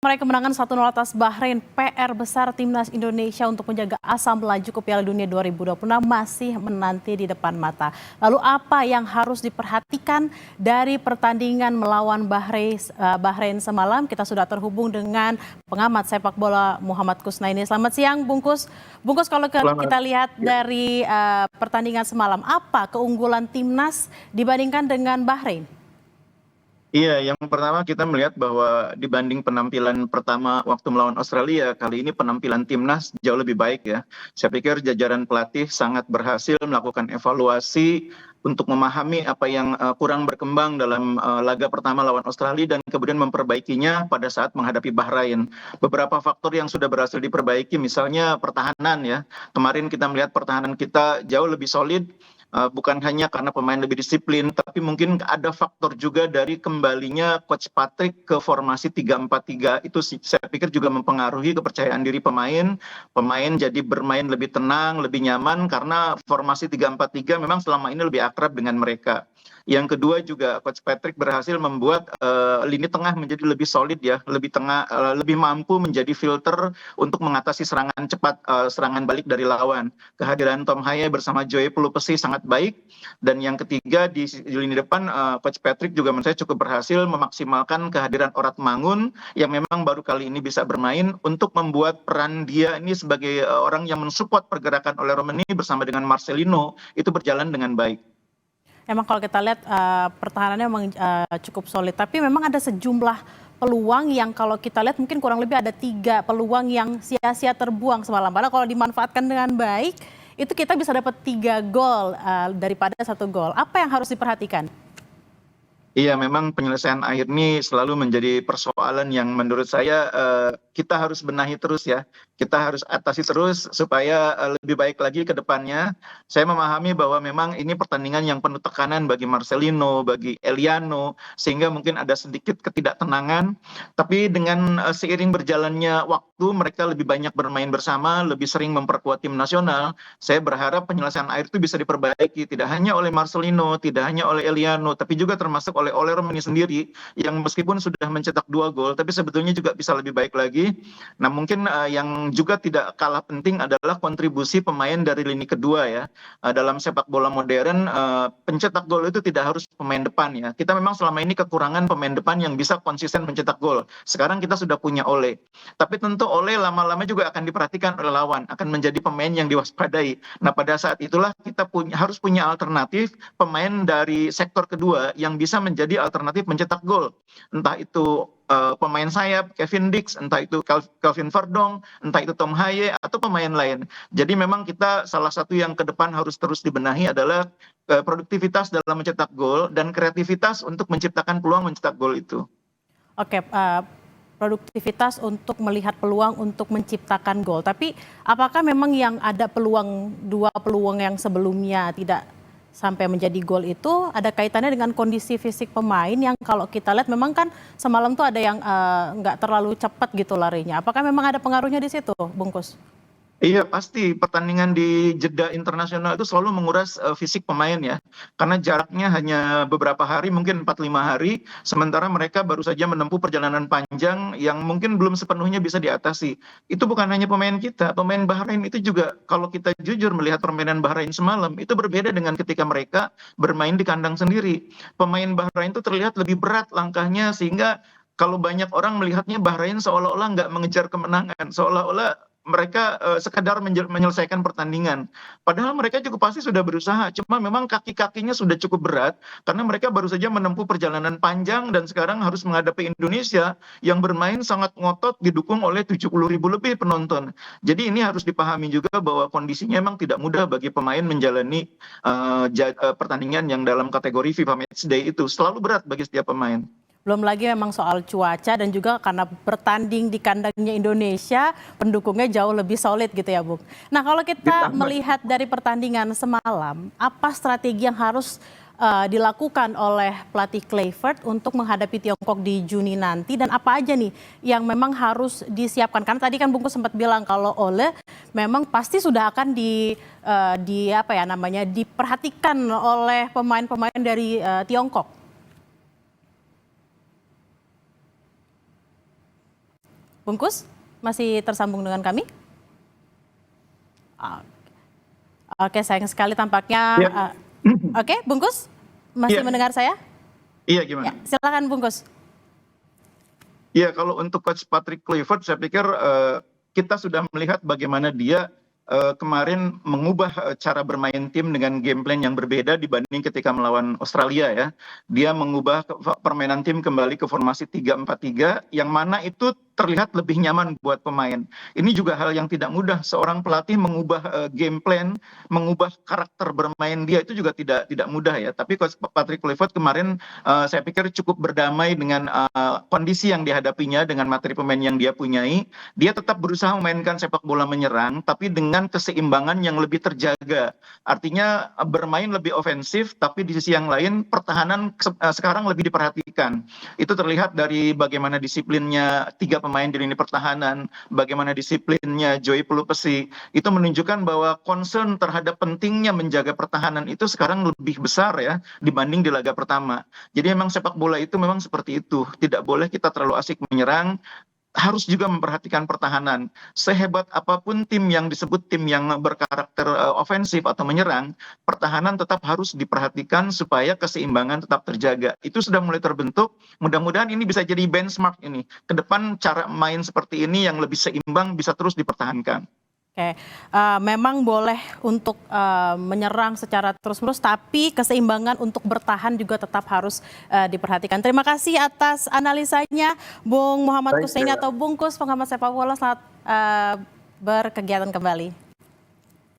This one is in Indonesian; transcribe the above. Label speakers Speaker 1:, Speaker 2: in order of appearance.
Speaker 1: Meraih kemenangan 1-0 atas Bahrain, PR besar timnas Indonesia untuk menjaga asa melaju ke Piala Dunia 2026 masih menanti di depan mata. Lalu apa yang harus diperhatikan dari pertandingan melawan Bahrain semalam? Kita sudah terhubung dengan pengamat sepak bola Muhammad Kusnaini. Selamat siang, Bungkus. Bungkus, kalau
Speaker 2: Selamat.
Speaker 1: kita lihat
Speaker 2: Ya.
Speaker 1: dari pertandingan semalam, apa keunggulan timnas dibandingkan dengan Bahrain?
Speaker 2: Iya, yang pertama kita melihat bahwa dibanding penampilan pertama waktu melawan Australia, kali ini penampilan timnas jauh lebih baik ya. Saya pikir jajaran pelatih sangat berhasil melakukan evaluasi untuk memahami apa yang kurang berkembang dalam laga pertama lawan Australia dan kemudian memperbaikinya pada saat menghadapi Bahrain. Beberapa faktor yang sudah berhasil diperbaiki, misalnya pertahanan ya. Kemarin kita melihat pertahanan kita jauh lebih solid. Bukan hanya karena pemain lebih disiplin, tapi mungkin ada faktor juga dari kembalinya Coach Patrick ke formasi 3-4-3. Itu saya pikir juga mempengaruhi kepercayaan diri pemain. Pemain jadi bermain lebih tenang, lebih nyaman karena formasi 3-4-3 memang selama ini lebih akrab dengan mereka. Yang kedua juga Coach Patrick berhasil membuat lini tengah menjadi lebih solid ya, lebih mampu menjadi filter untuk mengatasi serangan cepat, serangan balik dari lawan. Kehadiran Tom Haye bersama Joy Pelupesi sangat baik. Dan yang ketiga di lini depan, Coach Patrick juga menurut saya cukup berhasil memaksimalkan kehadiran Orat Mangun yang memang baru kali ini bisa bermain untuk membuat peran dia ini sebagai orang yang mensupport pergerakan oleh Romani bersama dengan Marcelino itu berjalan dengan baik.
Speaker 1: Emang kalau kita lihat pertahanannya memang cukup solid, tapi memang ada sejumlah peluang yang kalau kita lihat mungkin kurang lebih ada 3 peluang yang sia-sia terbuang semalam. Padahal kalau dimanfaatkan dengan baik, itu kita bisa dapat 3 gol daripada 1 gol. Apa yang harus diperhatikan?
Speaker 2: Iya, memang penyelesaian akhir ini selalu menjadi persoalan yang menurut saya kita harus benahi terus ya. Kita harus atasi terus supaya lebih baik lagi ke depannya. Saya memahami bahwa memang ini pertandingan yang penuh tekanan bagi Marcelino, bagi Eliano, sehingga mungkin ada sedikit ketidaktenangan. Tapi dengan seiring berjalannya waktu, mereka lebih banyak bermain bersama, lebih sering memperkuat tim nasional. Saya berharap penyelesaian akhir itu bisa diperbaiki, tidak hanya oleh Marcelino, tidak hanya oleh Eliano, tapi juga termasuk oleh Romani sendiri yang meskipun sudah mencetak 2 gol, tapi sebetulnya juga bisa lebih baik lagi. Nah, mungkin yang juga tidak kalah penting adalah kontribusi pemain dari lini kedua ya. Dalam sepak bola modern, pencetak gol itu tidak harus pemain depan ya. Kita memang selama ini kekurangan pemain depan yang bisa konsisten mencetak gol. Sekarang kita sudah punya Ole. Tapi tentu Ole lama-lama juga akan diperhatikan oleh lawan, akan menjadi pemain yang diwaspadai. Nah, pada saat itulah kita harus punya alternatif pemain dari sektor kedua yang bisa menjadi alternatif mencetak gol. Entah itu pemain sayap Kevin Dix, entah itu Calvin Verdong, entah itu Tom Haye atau pemain lain. Jadi memang kita salah satu yang ke depan harus terus dibenahi adalah produktivitas dalam mencetak gol dan kreativitas untuk menciptakan peluang mencetak gol itu.
Speaker 1: Oke, produktivitas untuk melihat peluang untuk menciptakan gol. Tapi apakah memang yang ada peluang 2 peluang yang sebelumnya tidak sampai menjadi gol itu ada kaitannya dengan kondisi fisik pemain yang kalau kita lihat memang kan semalam tuh ada yang nggak terlalu cepat gitu larinya. Apakah memang ada pengaruhnya di situ, Bungkus?
Speaker 2: Iya, pasti pertandingan di jeda internasional itu selalu menguras fisik pemain ya. Karena jaraknya hanya beberapa hari, mungkin 4-5 hari, sementara mereka baru saja menempuh perjalanan panjang yang mungkin belum sepenuhnya bisa diatasi. Itu bukan hanya pemain kita, pemain Bahrain itu juga kalau kita jujur melihat permainan Bahrain semalam, itu berbeda dengan ketika mereka bermain di kandang sendiri. Pemain Bahrain itu terlihat lebih berat langkahnya sehingga kalau banyak orang melihatnya Bahrain seolah-olah nggak mengejar kemenangan, seolah-olah mereka sekedar menyelesaikan pertandingan. Padahal mereka juga pasti sudah berusaha, cuma memang kaki-kakinya sudah cukup berat karena mereka baru saja menempuh perjalanan panjang dan sekarang harus menghadapi Indonesia yang bermain sangat ngotot didukung oleh 70.000 lebih penonton. Jadi ini harus dipahami juga bahwa kondisinya memang tidak mudah bagi pemain menjalani pertandingan yang dalam kategori FIFA Matchday itu selalu berat bagi setiap pemain.
Speaker 1: Belum lagi memang soal cuaca dan juga karena bertanding di kandangnya Indonesia, pendukungnya jauh lebih solid gitu ya, Bung. Nah, kalau kita
Speaker 2: Ditambah
Speaker 1: melihat dari pertandingan semalam, apa strategi yang harus dilakukan oleh pelatih Kluivert untuk menghadapi Tiongkok di Juni nanti dan apa aja nih yang memang harus disiapkan? Karena tadi kan Bungkus sempat bilang kalau Ole memang pasti sudah akan di apa ya namanya diperhatikan oleh pemain-pemain dari Tiongkok. Bungkus, masih tersambung dengan kami? Ah, Oke, sayang sekali tampaknya.
Speaker 2: Ya.
Speaker 1: Oke, Bungkus, masih
Speaker 2: Iya,
Speaker 1: mendengar saya?
Speaker 2: iya
Speaker 1: Ya,
Speaker 2: gimana?
Speaker 1: silakan Bungkus.
Speaker 2: Ya, kalau untuk Coach Patrick Kluivert, saya pikir kita sudah melihat bagaimana dia kemarin mengubah cara bermain tim dengan game plan yang berbeda dibanding ketika melawan Australia ya. Dia mengubah permainan tim kembali ke formasi 3-4-3 yang mana itu terlihat lebih nyaman buat pemain. Ini juga hal yang tidak mudah. Seorang pelatih mengubah game plan, mengubah karakter bermain dia itu juga tidak mudah ya. Tapi Coach Patrick Kluivert kemarin saya pikir cukup berdamai dengan kondisi yang dihadapinya dengan materi pemain yang dia punyai. Dia tetap berusaha memainkan sepak bola menyerang, tapi dengan keseimbangan yang lebih terjaga. Artinya bermain lebih ofensif, tapi di sisi yang lain pertahanan sekarang lebih diperhatikan. Itu terlihat dari bagaimana disiplinnya tiga pemain di lini pertahanan, bagaimana disiplinnya Joey Pelupesi. Itu menunjukkan bahwa concern terhadap pentingnya menjaga pertahanan itu sekarang lebih besar ya dibanding di laga pertama. Jadi memang sepak bola itu memang seperti itu. Tidak boleh kita terlalu asik menyerang, harus juga memperhatikan pertahanan. Sehebat apapun tim yang disebut tim yang berkarakter ofensif atau menyerang, pertahanan tetap harus diperhatikan supaya keseimbangan tetap terjaga. Itu sudah mulai terbentuk. Mudah-mudahan ini bisa jadi benchmark ini. Ke depan cara main seperti ini yang lebih seimbang bisa terus dipertahankan.
Speaker 1: Oke, memang boleh untuk menyerang secara terus-menerus, tapi keseimbangan untuk bertahan juga tetap harus diperhatikan. Terima kasih atas analisanya, Bung Muhammad
Speaker 2: Baik,
Speaker 1: Kusnaini atau Bungkus, pengamat sepak bola. Selamat berkegiatan kembali.